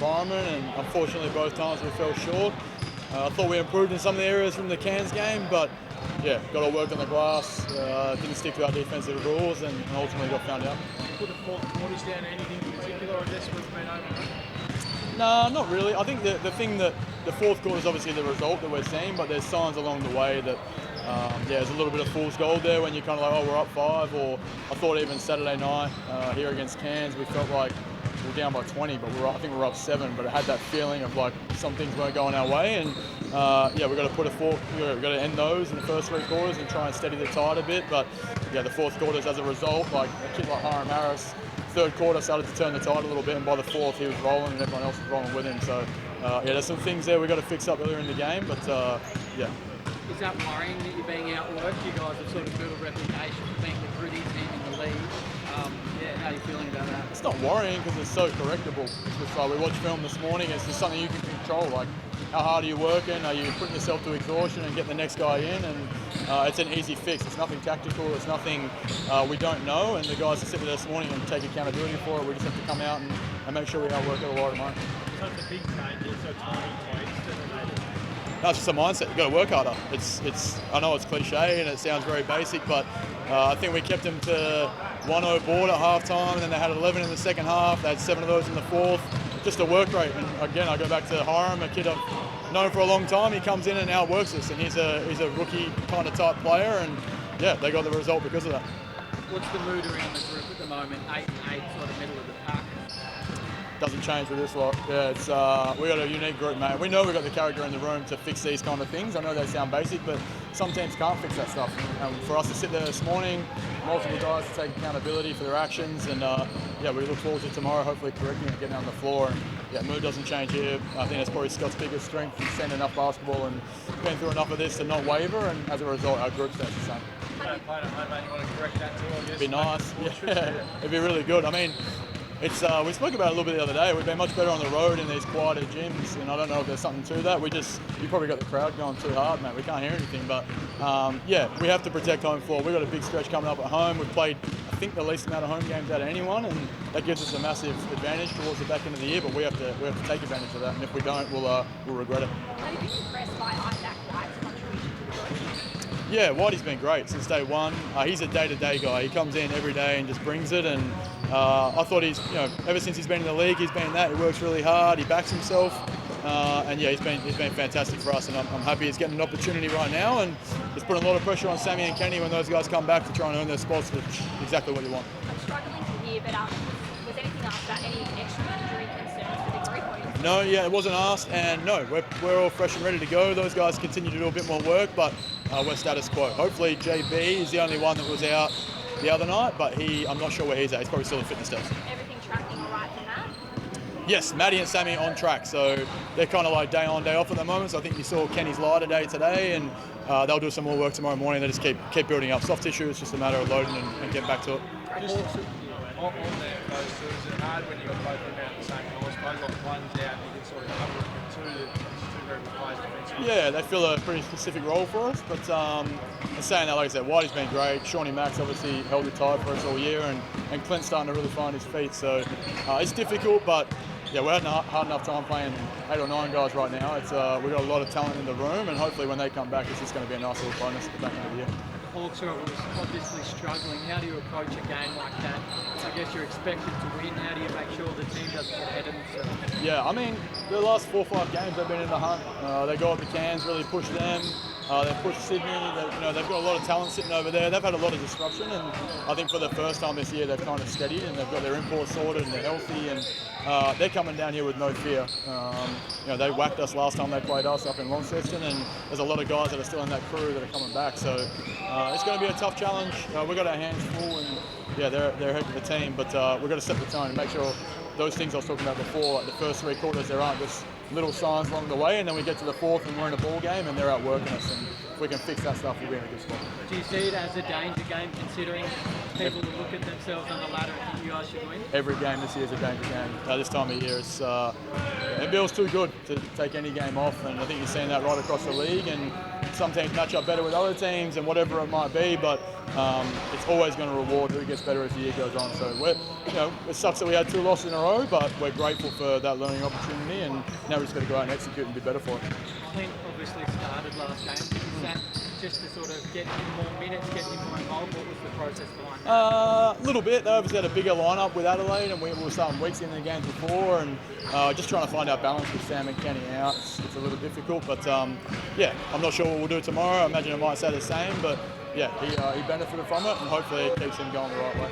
environment, and unfortunately both times we fell short. I thought we improved in some of the areas from the Cairns game, but yeah, got to work on the glass, didn't stick to our defensive rules, and ultimately got found out. Put the fourth quarters down to anything in particular, I guess, we've been over? No, not really. I think the thing that the fourth quarter is obviously the result that we're seeing, but there's signs along the way that there's a little bit of fool's gold there when you're kind of like, oh, we're up 5, or I thought even Saturday night here against Cairns, we felt like we were down by 20, but I think we were up 7, but it had that feeling of like some things weren't going our way, and yeah, we've got to put a fork, we've got to end those in the first 3 quarters and try and steady the tide a bit, but yeah, the fourth quarters as a result, like a kid like Hiram Harris, third quarter started to turn the tide a little bit, and by the fourth he was rolling and everyone else was rolling with him, so yeah, there's some things there we've got to fix up earlier in the game, but yeah. Is that worrying that you're being outworked? You guys have sort of built a reputation for being the gritty team in the league. Yeah, how are you feeling about that? It's not worrying because it's so correctable. It's just like we watched film this morning, it's just something you can control, like how hard are you working, are you putting yourself to exhaustion and get the next guy in, and it's an easy fix. It's nothing tactical, it's nothing we don't know, and the guys that sit there this morning and take accountability for it, we just have to come out and make sure we outwork it a lot tomorrow. So it's a big change, so tiny tweaks that are made. That's just a mindset. You've got to work harder. It's. I know it's cliche and it sounds very basic, but I think we kept them to 1-0 board at half time, and then they had 11 in the second half. They had 7 of those in the fourth. Just a work rate. And again, I go back to Hiram, a kid I've known for a long time. He comes in and outworks us, and he's a rookie kind of type player, and yeah, they got the result because of that. What's the mood around the group at the moment? 8 and 8, sort of middle of the pack. Doesn't change with this lot. Yeah, it's we got a unique group, mate. We know we've got the character in the room to fix these kind of things. I know they sound basic, but some teams can't fix that stuff. For us to sit there this morning, multiple guys to take accountability for their actions, and yeah, we look forward to tomorrow, hopefully correcting and getting on the floor. And yeah, mood doesn't change here. I think that's probably Scott's biggest strength. He's seen enough basketball and been through enough of this to not waver, and as a result, our group stays the same. Playing at home, mate, you want to correct that too, I guess? It'd be nice. Yeah, it'd be really good. I mean, it's we spoke about it a little bit the other day. We've been much better on the road in these quieter gyms, and I don't know if there's something to that. You probably got the crowd going too hard, mate. We can't hear anything, but yeah, we have to protect home floor. We've got a big stretch coming up at home. We've played, I think, the least amount of home games out of anyone, and that gives us a massive advantage towards the back end of the year. But we have to take advantage of that, and if we don't, we'll regret it. Have you been impressed by Isaac White's contribution to the group? Yeah, Whitey's been great since day one. He's a day-to-day guy. He comes in every day and just brings it. And I thought ever since he's been in the league, he's been that. He works really hard. He backs himself. And yeah, he's been fantastic for us. And I'm happy he's getting an opportunity right now. And he's putting a lot of pressure on Sammy and Kenny when those guys come back to try and earn their spots, which is exactly what you want. I'm struggling to hear, but was anything after that, any extra injury concerns for the group? No, yeah, it wasn't asked. And no, we're all fresh and ready to go. Those guys continue to do a bit more work, but we're status quo. Hopefully JB is the only one that was out the other night, but I'm not sure where he's at. He's probably still in fitness test. Everything tracking all right from that? Yes, Maddie and Sammy on track, so they're kind of like day on, day off at the moment. So I think you saw Kenny's lighter day today, and they'll do some more work tomorrow morning. They just keep building up soft tissue. It's just a matter of loading and getting back to it. Just on there, those two, is it hard when you've got both of them out at the same time? I suppose like one's out, you can sort of cover it, but two very good players defensively. Yeah, they fill a pretty specific role for us, but saying that, like I said, Whitey's been great. Shawnee Max obviously held it tight for us all year, and Clint's starting to really find his feet. So it's difficult, but yeah, we're having a hard enough time playing 8 or 9 guys right now. We've got a lot of talent in the room, and hopefully when they come back, it's just going to be a nice little bonus at the back end of the year. Hawks are obviously struggling. How do you approach a game like that? I guess you're expected to win. How do you make sure the team doesn't get ahead of themselves? Yeah, I mean, the last 4 or 5 games they've been in the hunt. They go up to Cairns, really push them. They push Sydney. They've got a lot of talent sitting over there. They've had a lot of disruption, and I think for the first time this year they've kind of steadied and they've got their imports sorted and they're healthy, and they're coming down here with no fear. They whacked us last time they played us up in Launceston, and there's a lot of guys that are still in that crew that are coming back. So it's going to be a tough challenge. We've got our hands full, and yeah, they're a heck of a team, but we've got to set the tone and make sure those things I was talking about before, like the first 3 quarters, there aren't just little signs along the way, and then we get to the fourth and we're in a ball game and they're outworking us. And if we can fix that stuff, we'll be in a good spot. Do you see it as a danger game, considering people will look at themselves on the ladder and think you guys should win? Every game this year is a danger game. This time of year, it's NBL's too good to take any game off, and I think you're seeing that right across the league. And some teams match up better with other teams, and whatever it might be, but it's always going to reward who gets better as the year goes on. So it sucks that we had 2 losses in a row, but we're grateful for that learning opportunity, and now we just got to go out and execute and be better for it. Clint obviously started last game. Is that just to sort of get him more minutes, get him more involved? What was the process behind that? A little bit. They obviously had a bigger lineup with Adelaide, and we were starting weeks in the games before, and just trying to find our balance with Sam and Kenny out. It's a little difficult, but I'm not sure what we'll do tomorrow. I imagine it might stay the same, but yeah, he benefited from it, and hopefully it keeps him going the right way.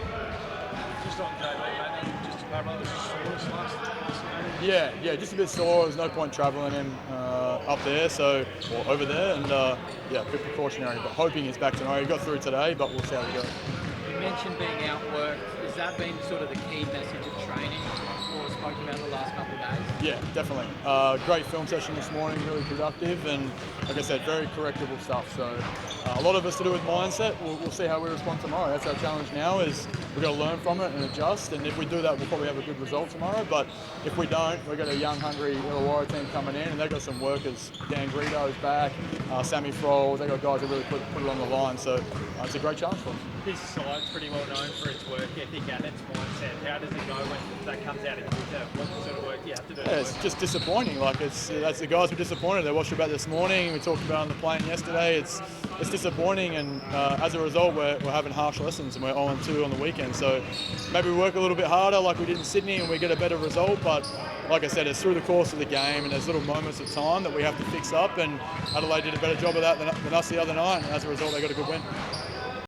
Just on JB, mate, just to clarify, was just sore last Yeah, just a bit sore. There's no point travelling him up there, or over there, and a bit precautionary, but hoping he's back tomorrow. He got through today, but we'll see how we go. You mentioned being outworked. Has that been sort of the key message of training or spoken about the last couple of days? Yeah, definitely. Great film session this morning, really productive, and like I said, very correctable stuff. So a lot of us to do with mindset. We'll see how we respond tomorrow. That's our challenge now, is we've got to learn from it and adjust, and if we do that, we'll probably have a good result tomorrow. But if we don't, we've got a young, hungry Illawarra team coming in, and they've got some workers. Dan Greedo's back, Sammy Froll, they've got guys that really put it on the line. So it's a great challenge for us. This side's pretty well known for its work ethic and its mindset. How does it go when that comes out of Twitter? What sort of work do you have to do? Yeah, it's just disappointing. That's the guys were disappointed. They watched about this morning. We talked about it on the plane yesterday. It's disappointing, and as a result, we're having harsh lessons, and we're 0-2 on the weekend. So maybe we work a little bit harder, like we did in Sydney, and we get a better result. But like I said, it's through the course of the game, and there's little moments of time that we have to fix up. And Adelaide did a better job of that than us the other night, and as a result, they got a good win.